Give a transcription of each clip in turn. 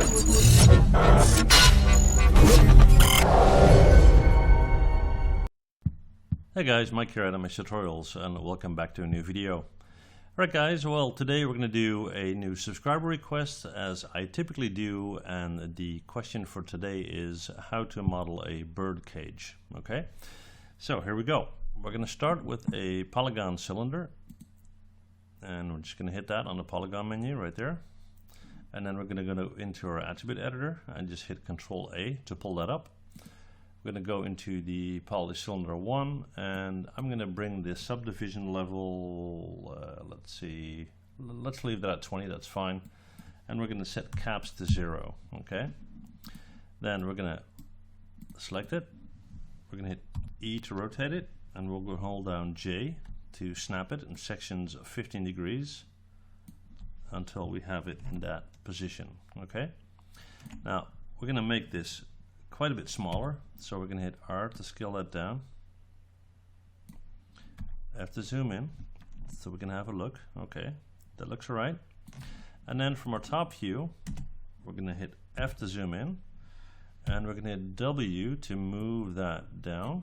Hey guys, Mike here at MS Tutorials, and welcome back to a new video. Alright guys, well today we're going to do a new subscriber request as I typically do, and the question for today is how to model a bird cage. Okay, so here we go. We're going to start with a polygon cylinder, and we're just going to hit that on the polygon menu right there, and then we're going to go into our attribute editor and just hit Control A to pull that up. We're going to go into the poly cylinder 1, and I'm going to bring the subdivision level, let's see, let's leave that at 20, that's fine. And we're going to set caps to 0, okay? Then we're going to select it, we're going to hit E to rotate it, and we'll go hold down J to snap it in sections of 15 degrees until we have it in that position, okay? Now, we're going to make this quite a bit smaller, so we're going to hit R to scale that down, F to zoom in, so we can have a look. Okay, that looks alright. And then from our top view, we're going to hit F to zoom in, and we're going to hit W to move that down.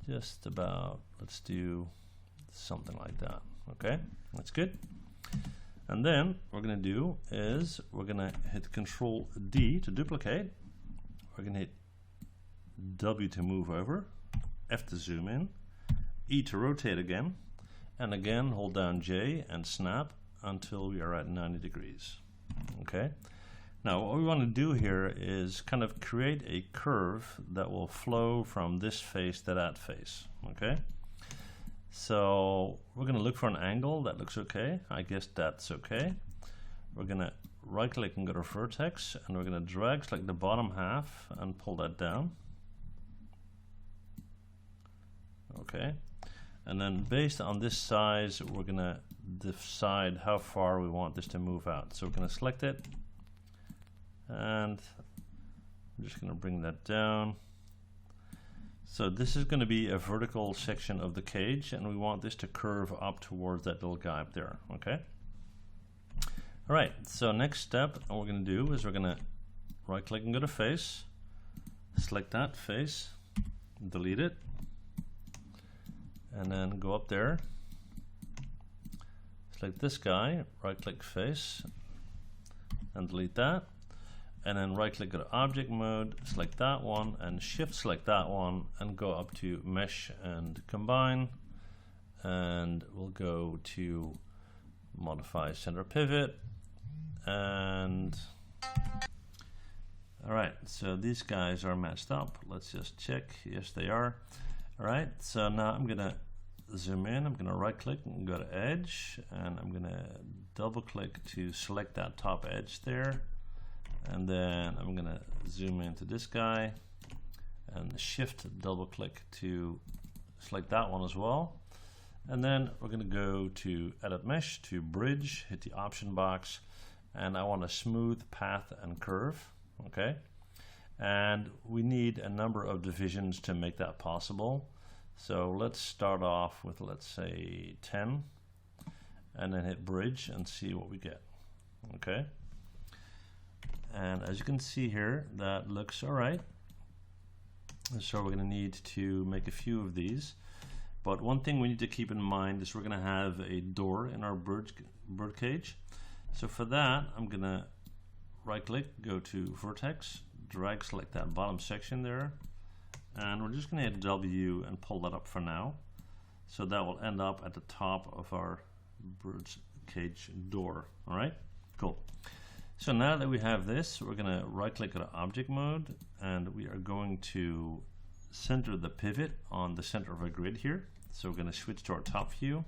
Just about, let's do something like that. Okay, that's good. And then what we're going to do is we're going to hit Control D to duplicate. We're going to hit W to move over, F to zoom in, E to rotate again, and again hold down J and snap until we are at 90 degrees. Okay. Now what we want to do here is kind of create a curve that will flow from this face to that face. Okay. So we're going to look for an angle that looks okay. I guess that's okay. We're going to right click and go to vertex, and we're going to drag select the bottom half and pull that down. Okay. And then based on this size, we're going to decide how far we want this to move out. So we're going to select it, and I'm just going to bring that down. So this is going to be a vertical section of the cage, and we want this to curve up towards that little guy up there. Okay. All right. So next step, what we're going to do is we're going to right click and go to face, select that face, delete it, and then go up there, select this guy, right click face, and delete that. And then right click, go to object mode, select that one, and shift select that one, and go up to mesh and combine, and we'll go to modify center pivot. And all right, so these guys are matched up. Let's just check. Yes, they are. All right, so now I'm gonna zoom in. I'm gonna right click and go to edge, and I'm gonna double click to select that top edge there. And then I'm going to zoom into this guy and shift double click to select that one as well. And then we're going to go to edit mesh to bridge, hit the option box, and I want a smooth path and curve. Okay. And we need a number of divisions to make that possible. So let's start off with, let's say 10, and then hit bridge and see what we get. Okay. And as you can see here, that looks alright. So we're going to need to make a few of these. But one thing we need to keep in mind is we're going to have a door in our bird cage. So for that, I'm going to right click, go to vertex, drag select that bottom section there. And we're just going to hit W and pull that up for now. So that will end up at the top of our bird's cage door. Alright, cool. So now that we have this, we're going to right click on object mode, and we are going to center the pivot on the center of our grid here. So we're going to switch to our top view,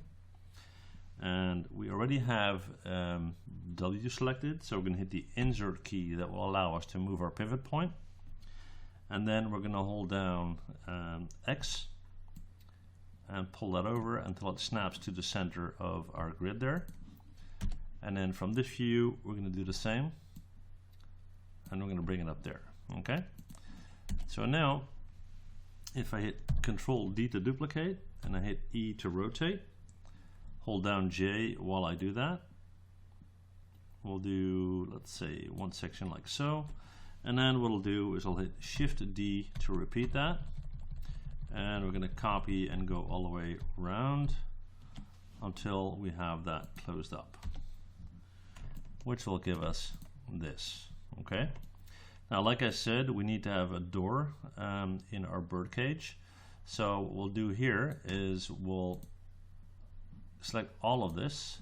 and we already have W selected, so we're going to hit the insert key that will allow us to move our pivot point, and then we're going to hold down X and pull that over until it snaps to the center of our grid there. And then from this view, we're going to do the same, and we're going to bring it up there. Okay. So now, if I hit Control D to duplicate, and I hit E to rotate, hold down J while I do that. We'll do, let's say, one section like so. And then what I'll do is I'll hit Shift D to repeat that. And we're going to copy and go all the way around until we have that closed up, which will give us this. Okay. Now, like I said, we need to have a door in our bird cage. So what we'll do here is we'll select all of this.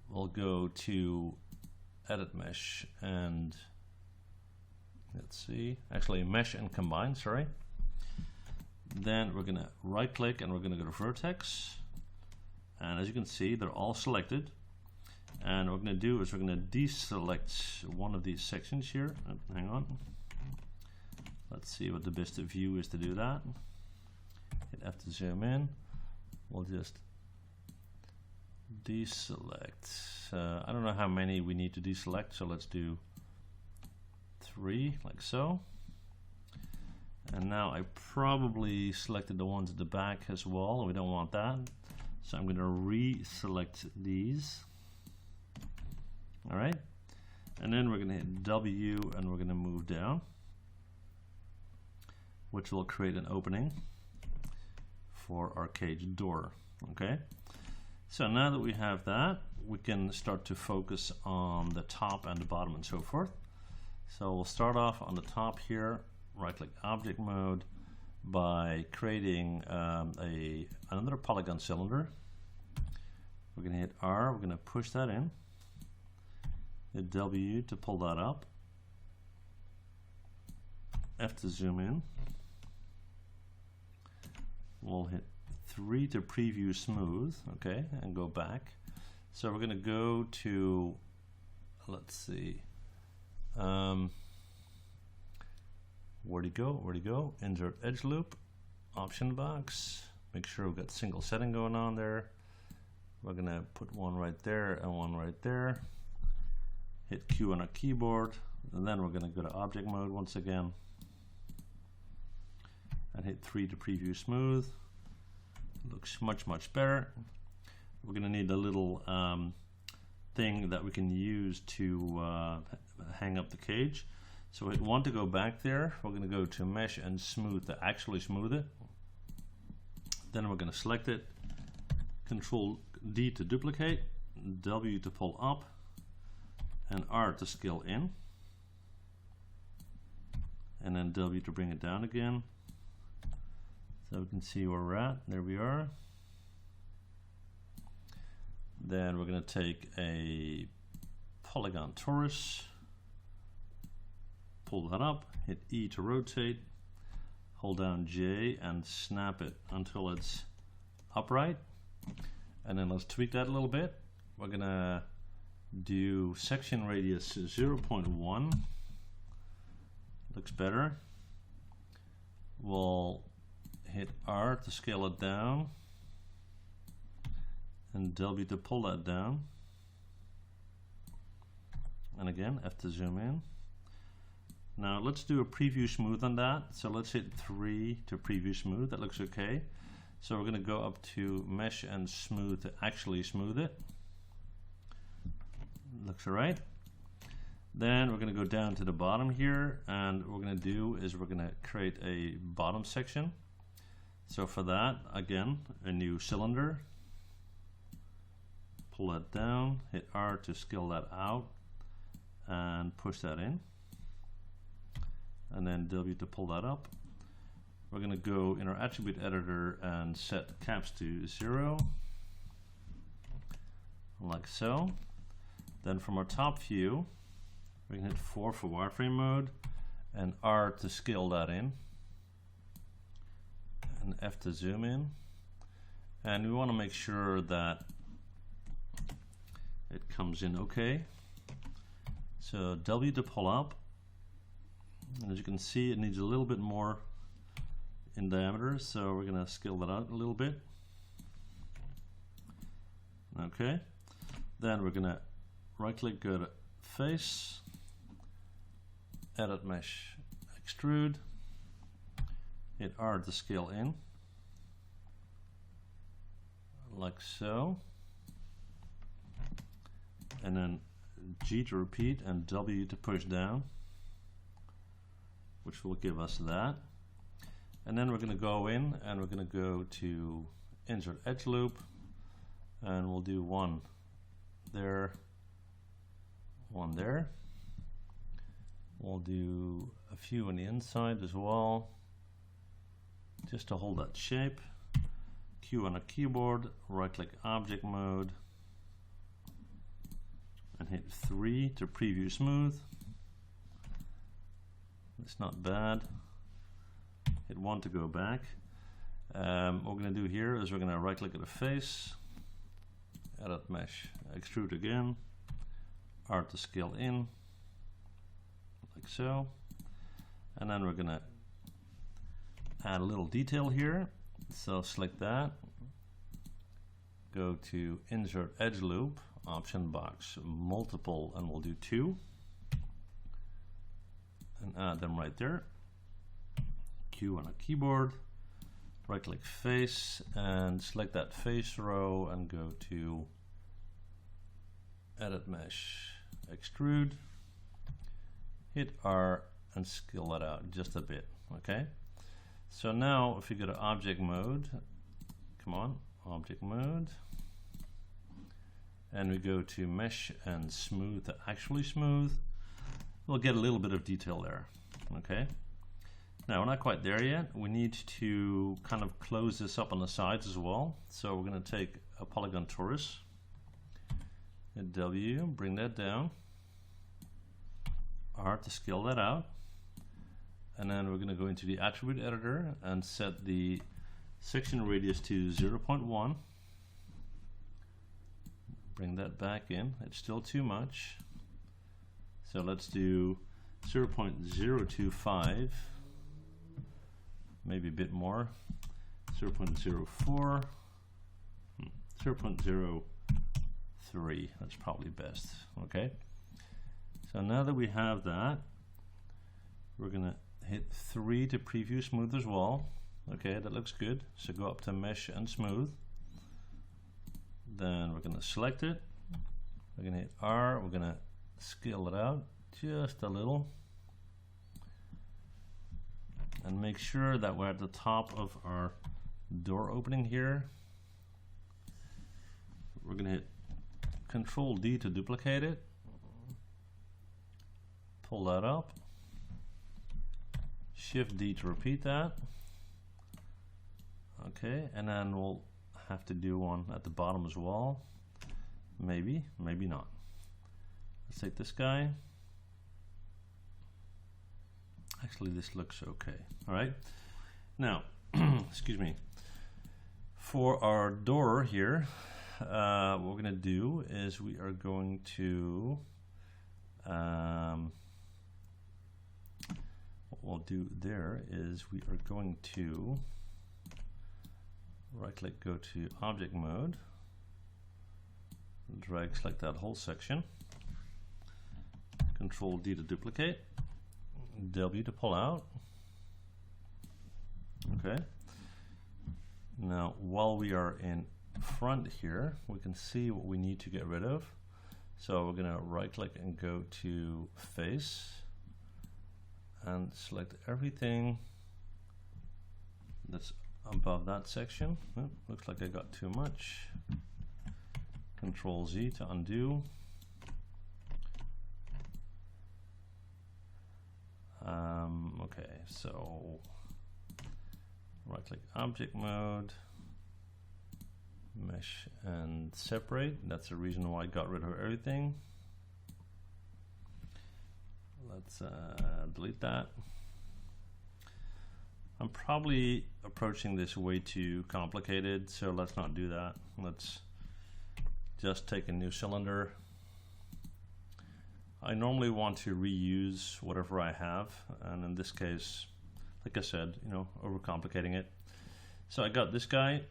We'll go to Edit Mesh and let's see, actually Mesh and Combine, sorry. Then we're going to right click and we're going to go to Vertex. And as you can see, they're all selected. And what we're going to do is we're going to deselect one of these sections here. Hang on. Let's see what the best view is to do that. Hit F to zoom in. We'll just deselect. I don't know how many we need to deselect, so let's do 3, like so. And now I probably selected the ones at the back as well. We don't want that. So I'm going to re-select these. All right. And then we're going to hit W and we're going to move down, which will create an opening for our cage door. Okay. So now that we have that, we can start to focus on the top and the bottom and so forth. So we'll start off on the top here, right click object mode by creating another polygon cylinder. We're going to hit R, we're going to push that in, hit W to pull that up, F to zoom in, we'll hit 3 to preview smooth, okay, and go back. So we're going to go to, let's see, where'd he go? Insert Edgeloop, option box, make sure we've got single setting going on there. We're going to put one right there and one right there. Hit Q on our keyboard, and then we're going to go to object mode once again and hit 3 to preview smooth. Looks much better. We're going to need a little thing that we can use to hang up the cage. So hit 1 to go back there. We're going to go to Mesh and Smooth to actually smooth it. Then we're going to select it, Control D to duplicate, W to pull up, and R to scale in, and then W to bring it down again. So we can see where we're at. There we are. Then we're going to take a polygon Taurus, pull that up, hit E to rotate, hold down J and snap it until it's upright. And then let's tweak that a little bit. We're going to do section radius 0.1. Looks better. We'll hit R to scale it down and W to pull that down, and again F to zoom in. Now let's do a preview smooth on that. So let's hit 3 to preview smooth. That looks okay. So we're going to go up to Mesh and Smooth to actually smooth it. Looks alright. Then we're going to go down to the bottom here, and what we're going to do is we're going to create a bottom section. So for that, again, a new cylinder. Pull that down, hit R to scale that out, and push that in. And then W to pull that up. We're going to go in our attribute editor and set caps to 0, like so. Then from our top view, we can hit 4 for wireframe mode, and R to scale that in, and F to zoom in. And we want to make sure that it comes in okay. So W to pull up. And as you can see, it needs a little bit more in diameter, so we're going to scale that out a little bit. Okay. Then we're going to right click, go to Face, Edit Mesh, Extrude, hit R to scale in, like so. and then G to repeat and W to push down, which will give us that. And then we're going to go in and we're going to go to insert edge loop, and we'll do one there, one there. We'll do a few on the inside as well, just to hold that shape. Q on a keyboard, right click object mode, and hit 3 to preview smooth. It's not bad. Hit 1 to go back. What we're going to do here is we're going to right click at the face, edit mesh, extrude again, R to scale in, like so. And then we're going to add a little detail here. So select that, go to insert edge loop, option box, multiple, and we'll do 2. And add them right there. Q on a keyboard, right click face and select that face row and go to edit mesh, extrude, hit R and scale that out just a bit. Okay, so now if you go to object mode, come on, object mode, and we go to mesh and smooth to actually smooth, we'll get a little bit of detail there. Okay, now we're not quite there yet. We need to kind of close this up on the sides as well. So we're going to take a polygon Taurus, hit W, bring that down, R to scale that out, and then we're going to go into the attribute editor and set the section radius to 0.1. Bring that back in. It's still too much, so let's do 0.025, maybe a bit more, 0.04, 0.03, that's probably best. Okay, so now that we have that, we're gonna hit 3 to preview smooth as well. Okay, that looks good. So go up to mesh and smooth, then we're gonna select it, we're gonna hit R, we're gonna scale it out just a little, and make sure that we're at the top of our door opening here. We're going to hit Control D to duplicate it, pull that up, Shift D to repeat that. Okay, and then we'll have to do one at the bottom as well. Maybe, maybe not. Let's take this guy. Actually, this looks okay. All right. Now, excuse me. For our door here, what we're going to do is we are going to, what we'll do there is we are going to right click, go to object mode, drag select that whole section, Control D to duplicate, W to pull out. Okay, now while we are in front here, we can see what we need to get rid of. So we're going to right click and go to face and select everything that's above that section. Oh, looks like I got too much. Control Z to undo. Okay, so right click object mode, mesh and separate. That's the reason why I got rid of everything. Let's delete that. I'm probably approaching this way too complicated, so let's not do that. Let's just take a new cylinder. I normally want to reuse whatever I have, and in this case, like I said, you know, overcomplicating it. So I got this guy,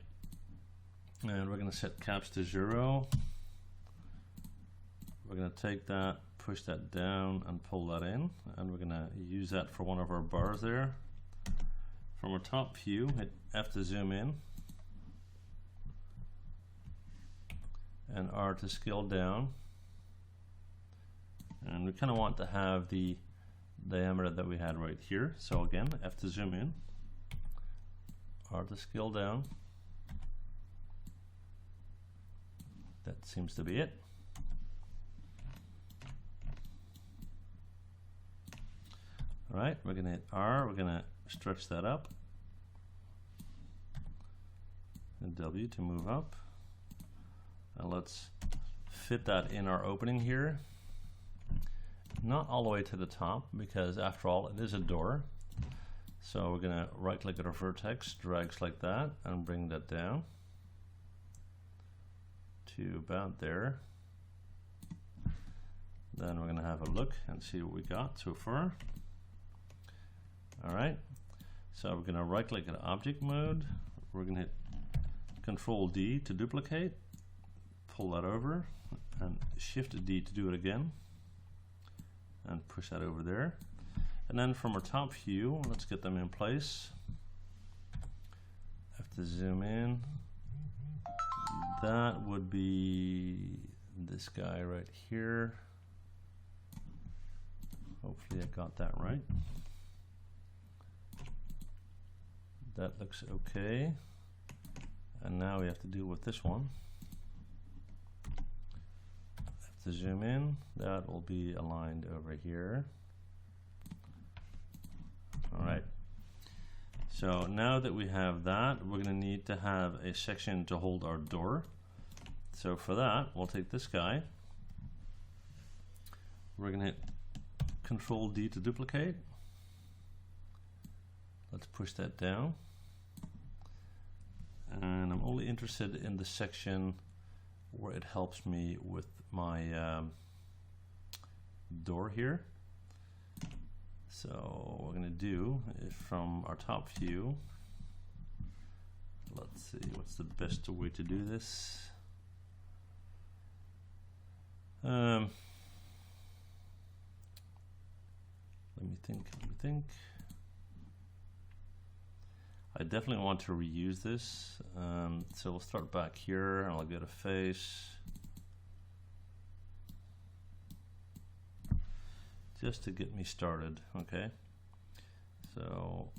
and we're going to set caps to 0. We're going to take that, push that down, and pull that in, and we're going to use that for one of our bars there. From our top view, hit F to zoom in, and R to scale down. And we kind of want to have the diameter that we had right here. So again, F to zoom in, R to scale down. That seems to be it. All right, we're gonna hit R, we're gonna stretch that up, and W to move up. And let's fit that in our opening here. Not all the way to the top, because after all, it is a door. So we're gonna right click at our vertex, drag like that, and bring that down to about there. Then we're gonna have a look and see what we got so far. All right, so we're gonna right click at object mode. We're gonna hit Control D to duplicate, pull that over, and Shift D to do it again, and push that over there. And then from our top view, let's get them in place. Have to zoom in. That would be this guy right here. Hopefully I got that right. That looks okay. And now we have to deal with this one. Have to zoom in. That will be aligned over here. All right. So now that we have that, we're going to need to have a section to hold our door. So for that, we'll take this guy. We're going to hit Control D to duplicate. Let's push that down. And I'm only interested in the section where it helps me with my door here. So what we're going to do is from our top view, let's see what's the best way to do this. Let me think. I definitely want to reuse this. So we'll start back here and I'll go to face. Just to get me started, okay? So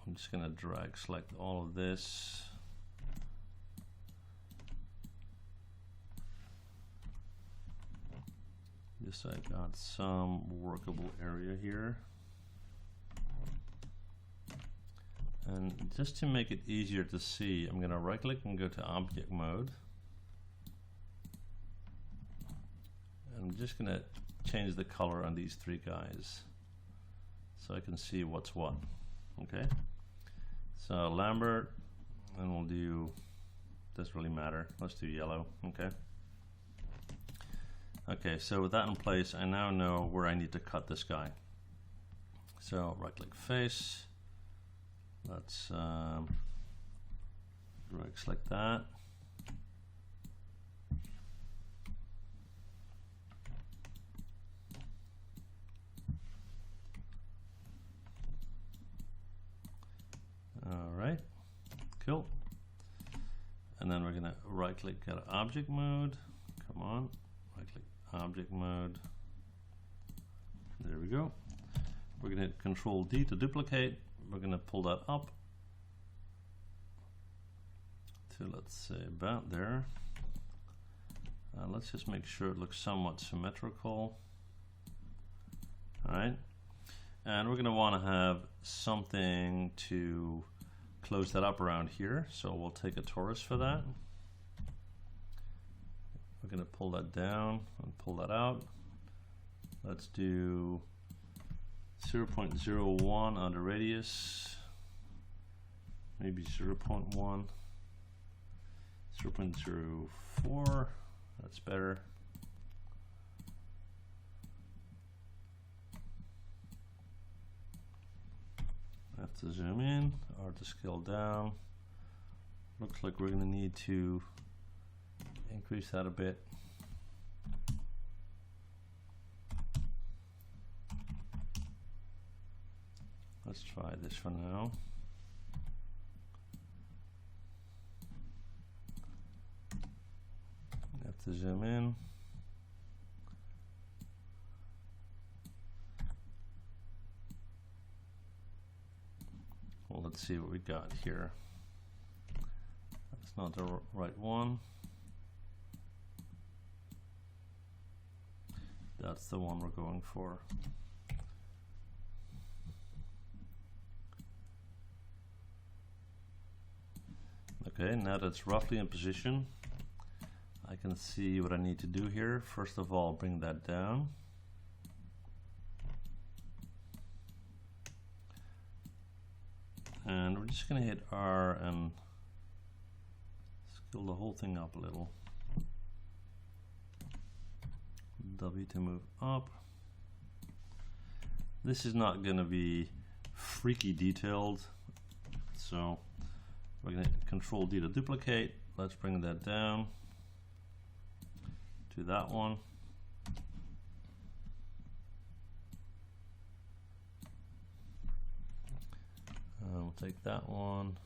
I'm just gonna drag select all of this. Just so I got some workable area here. And just to make it easier to see, I'm gonna right click and go to object mode. And I'm just gonna change the color on these three guys so I can see what's what. Okay, so Lambert, and we'll do, doesn't really matter, let's do yellow. Okay, so with that in place, I now know where I need to cut this guy. So right click face, let's drag select that. All right, cool. And then we're gonna right click at object mode. Come on, right click object mode. There we go. We're gonna hit Control D to duplicate. We're gonna pull that up to, let's say, about there. Let's just make sure it looks somewhat symmetrical. All right, and we're gonna want to have something to close that up around here, so we'll take a Taurus for that. We're going to pull that down and pull that out. Let's do 0.01 on the radius, maybe 0.1, 0.04, that's better. Have to zoom in or to scale down. Looks like we're going to need to increase that a bit. Let's try this for now. Have to zoom in. let's see what we got here. That's not the right one. That's the one we're going for. Okay, now that it's roughly in position, I can see what I need to do here. First of all, bring that down. And we're just going to hit R and scale the whole thing up a little. W to move up. This is not going to be freaky detailed, so we're going to Control D to duplicate. Let's bring that down to that one. We'll take that one.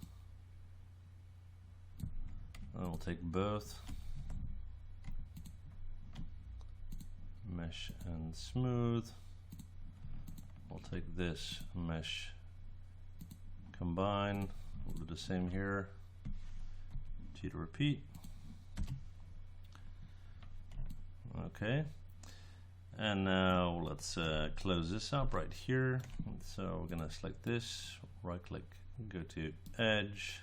And we'll take both. Mesh and smooth. We'll take this mesh, combine. We'll do the same here. G to repeat. Okay. And now let's close this up right here. So we're gonna select this, right click, go to Edge,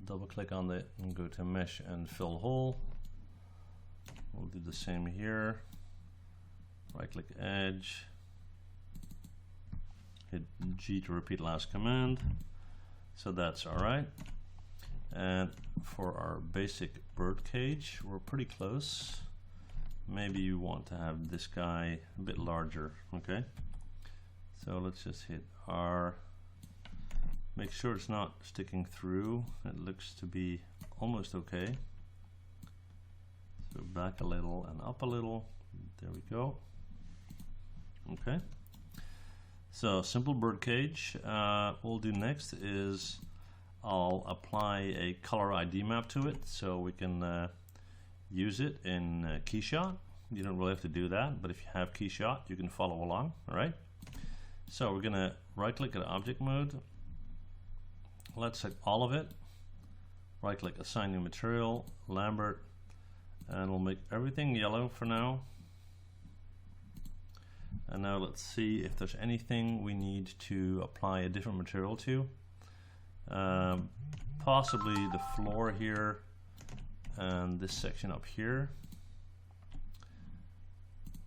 double click on it and go to Mesh and Fill Hole. We'll do the same here, right click Edge, hit G to repeat last command. So that's alright. And for our basic bird cage, we're pretty close. Maybe you want to have this guy a bit larger, okay? So let's just hit R. Make sure it's not sticking through. It looks to be almost okay. So back a little and up a little. There we go. Okay. So simple bird cage. What we'll do next is I'll apply a color ID map to it so we can use it in KeyShot. You don't really have to do that, but if you have KeyShot, you can follow along. All right. So we're gonna right click at object mode. Let's select all of it. Right click, assign new material, Lambert, and we'll make everything yellow for now. And now let's see if there's anything we need to apply a different material to. Possibly the floor here and this section up here.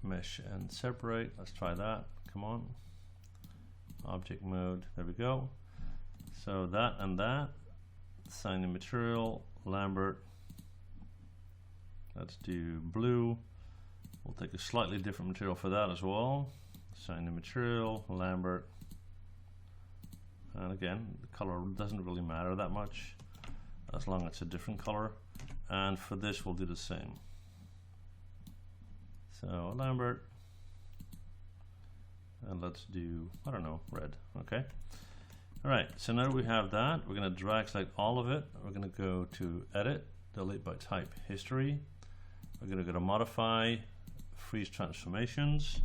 Mesh and separate. Let's try that. Come on. Object mode. There we go. So that and that. Assign the material. Lambert. Let's do blue. We'll take a slightly different material for that as well. Assign the material. Lambert. And again, the color doesn't really matter that much as long as it's a different color. And for this, we'll do the same. So Lambert, and let's do, I don't know, red. Okay. All right. So now we have that. We're going to drag select all of it. We're going to go to Edit, Delete by Type, History. We're going to go to Modify, Freeze Transformations.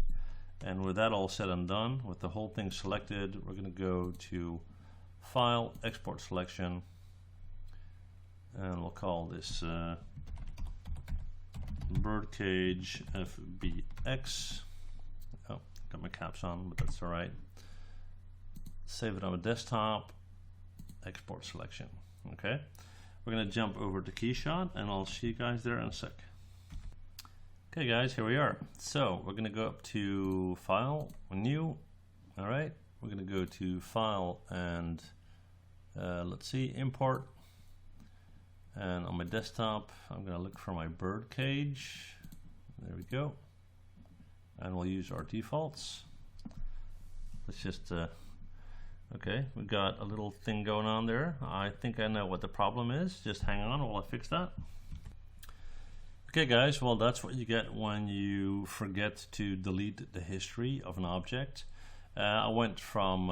And with that all said and done, with the whole thing selected, we're going to go to File, Export Selection, and we'll call this Birdcage FBX. Oh, got my caps on, but that's all right. Save it on a desktop, Export Selection. Okay, we're going to jump over to KeyShot, and I'll see you guys there in a sec. Okay guys, here we are. So we're going to go up to File, New. All right, we're going to go to File and let's see, Import. And on my desktop, I'm going to look for my bird cage. There we go. And we'll use our defaults. Let's just, okay, we got a little thing going on there. I think I know what the problem is. Just hang on while I fix that. Okay guys, well that's what you get when you forget to delete the history of an object. I went from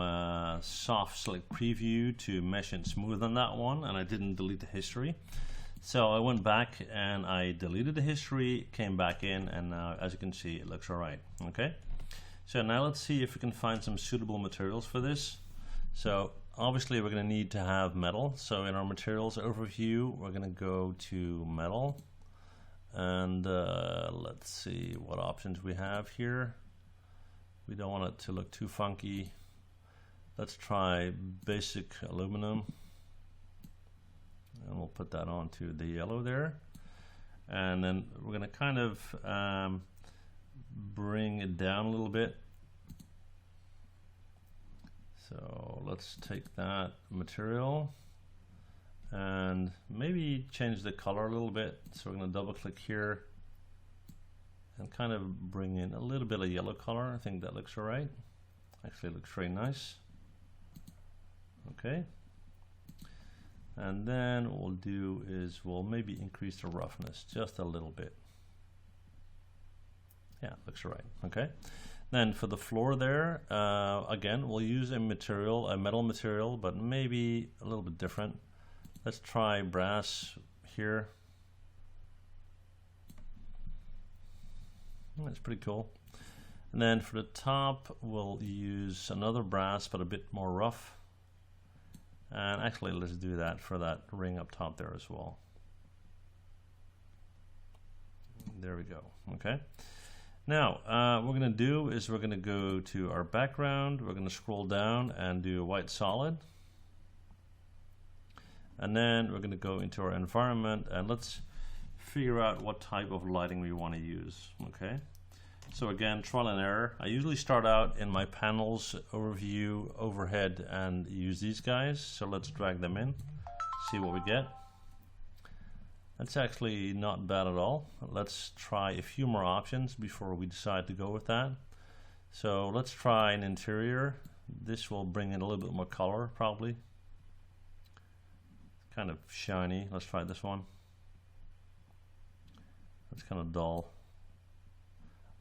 soft select preview to mesh and smooth on that one, and I didn't delete the history. So I went back and I deleted the history, came back in, and now as you can see it looks alright. Okay, so now let's see if we can find some suitable materials for this. So obviously we're going to need to have metal. So in our materials overview, we're going to go to metal, and let's see what options we have here. We don't want it to look too funky. Let's try basic aluminum, and we'll put that onto the yellow there. And then we're going to kind of bring it down a little bit. So let's take that material and maybe change the color a little bit. So we're going to double click here and kind of bring in a little bit of yellow color. I think that looks all right. Actually, it looks very nice. Okay. And then what we'll do is we'll maybe increase the roughness just a little bit. Yeah, looks all right. Okay. Then for the floor there, again, we'll use a material, a metal material, but maybe a little bit different. Let's try brass here. That's pretty cool. And then for the top, we'll use another brass, but a bit more rough. And actually, let's do that for that ring up top there as well. There we go. Okay. Now, what we're going to do is we're going to go to our background. We're going to scroll down and do a white solid. And then we're going to go into our environment, and let's figure out what type of lighting we want to use. Okay. So again, trial and error. I usually start out in my panels overview, overhead, and use these guys. So let's drag them in, see what we get. That's actually not bad at all. Let's try a few more options before we decide to go with that. So let's try an interior. This will bring in a little bit more color, probably. It's kind of shiny. Let's try this one. That's kind of dull.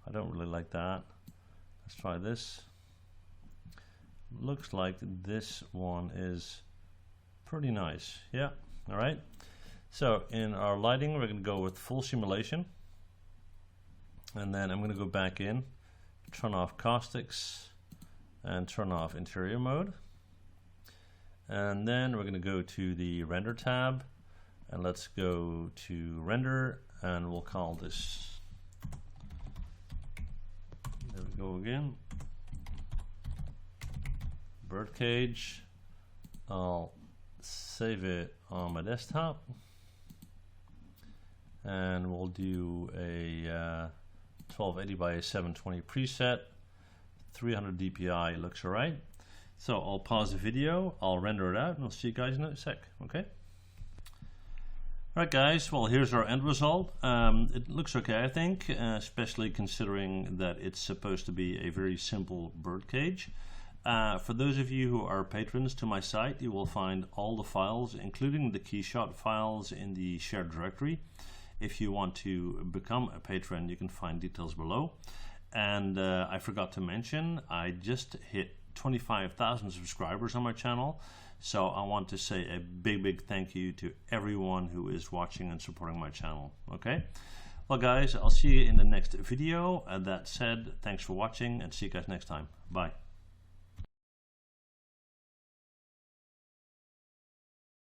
I don't really like that. Let's try this. Looks like this one is pretty nice. Yeah, all right. So in our lighting, we're going to go with full simulation. And then I'm going to go back in, turn off caustics, and turn off interior mode. And then we're going to go to the render tab, and let's go to render, and we'll call this. There we go again. Birdcage. I'll save it on my desktop. And we'll do a 1280 by 720 preset. 300 DPI looks all right. So I'll pause the video, I'll render it out, and I'll see you guys in a sec, okay? Alright guys, well here's our end result. It looks okay, I think, especially considering that it's supposed to be a very simple birdcage. For those of you who are patrons to my site, you will find all the files, including the keyshot files, in the shared directory. If you want to become a patron, you can find details below. And I forgot to mention, I just hit 25,000 subscribers on my channel. So I want to say a big thank you to everyone who is watching and supporting my channel. Okay? Well guys, I'll see you in the next video. That said, thanks for watching, and see you guys next time. Bye.